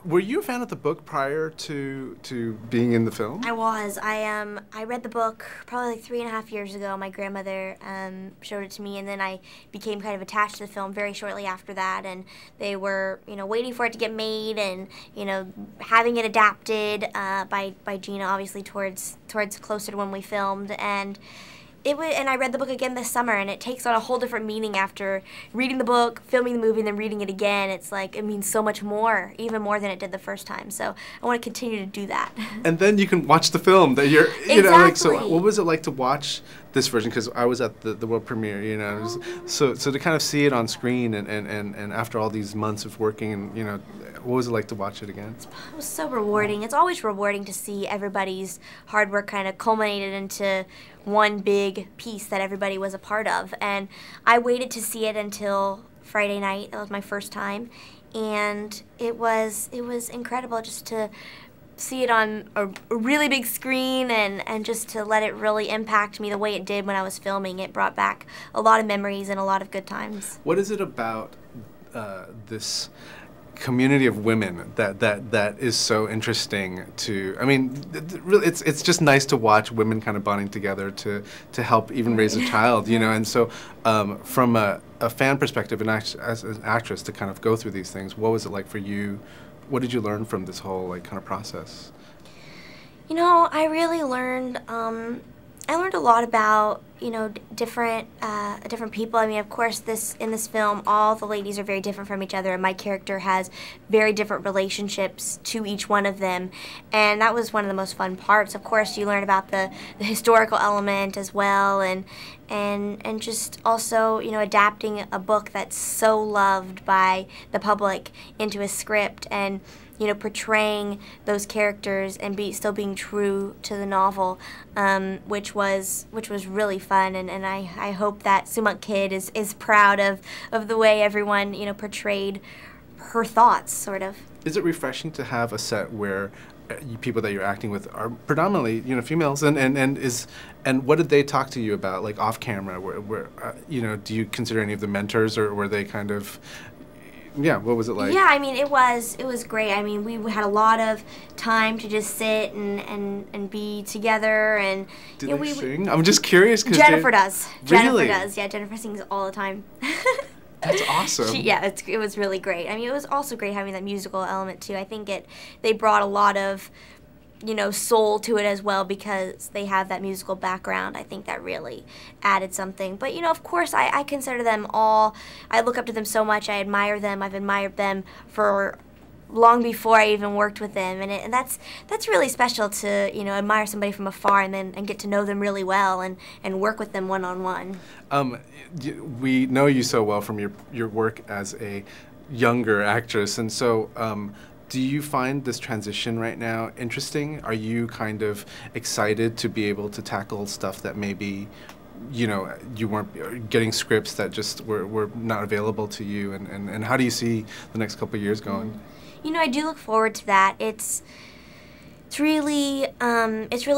Were you a fan of the book prior to being in the film? I was. I read the book probably like 3.5 years ago. My grandmother showed it to me, and then I became kind of attached to the film very shortly after that. And they were, waiting for it to get made, and having it adapted by Gina, obviously towards closer to when we filmed. And I read the book again this summer, and it takes on a whole different meaning after reading the book, filming the movie, and then reading it again. It's like it means so much more, even more than it did the first time. So I want to continue to do that. And then you can watch the film that you're, so what was it like to watch this version? Because I was at the world premiere, so to kind of see it on screen and after all these months of working, and what was it like to watch it again? It was so rewarding. It's always rewarding to see everybody's hard work kind of culminated into one big piece that everybody was a part of. And I waited to see it until Friday night. That was my first time, and it was incredible just to see it on a really big screen and just to let it really impact me the way it did when I was filming. It brought back a lot of memories and a lot of good times. What is it about this community of women that is so interesting to? I mean, really, it's just nice to watch women kind of bonding together to help even raise a child, And so, from a fan perspective and as an actress to kind of go through these things, what was it like for you? What did you learn from this whole kind of process? I really learned. I learned a lot about different people. I mean, of course, in this film, all the ladies are very different from each other, and my character has very different relationships to each one of them, and that was one of the most fun parts. Of course, you learn about the historical element as well, and just also adapting a book that's so loved by the public into a script, and portraying those characters and still being true to the novel, which was really fun, and I hope that Sumuk Kid is proud of the way everyone portrayed her thoughts, sort of. Is it refreshing to have a set where people that you're acting with are predominantly females, and what did they talk to you about, like off camera? Where do you consider any of the mentors, or were they kind of? Yeah, what was it like? Yeah, I mean, it was great. I mean, we had a lot of time to just sit and be together, and did they sing? I'm just curious because Jennifer does. Really? Jennifer does. Yeah, Jennifer sings all the time. That's awesome. It was really great. I mean, it was also great having that musical element too. I think they brought a lot of soul to it as well, because they have that musical background. I think that really added something. But, of course, I consider them all, I look up to them so much. I admire them. I've admired them for long before I even worked with them. And that's really special to, admire somebody from afar and get to know them really well and work with them one-on-one. We know you so well from your work as a younger actress, and so do you find this transition right now interesting? Are you kind of excited to be able to tackle stuff that maybe, you weren't getting scripts that just were not available to you, and how do you see the next couple of years going? I do look forward to that. It's really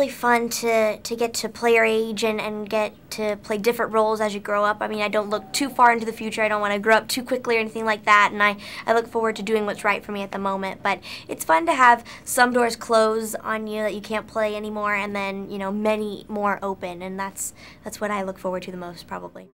fun to get to play your age and get to play different roles as you grow up. I mean, I don't look too far into the future. I don't want to grow up too quickly or anything like that, and I look forward to doing what's right for me at the moment. But it's fun to have some doors close on you that you can't play anymore, and then many more open, and that's what I look forward to the most, probably.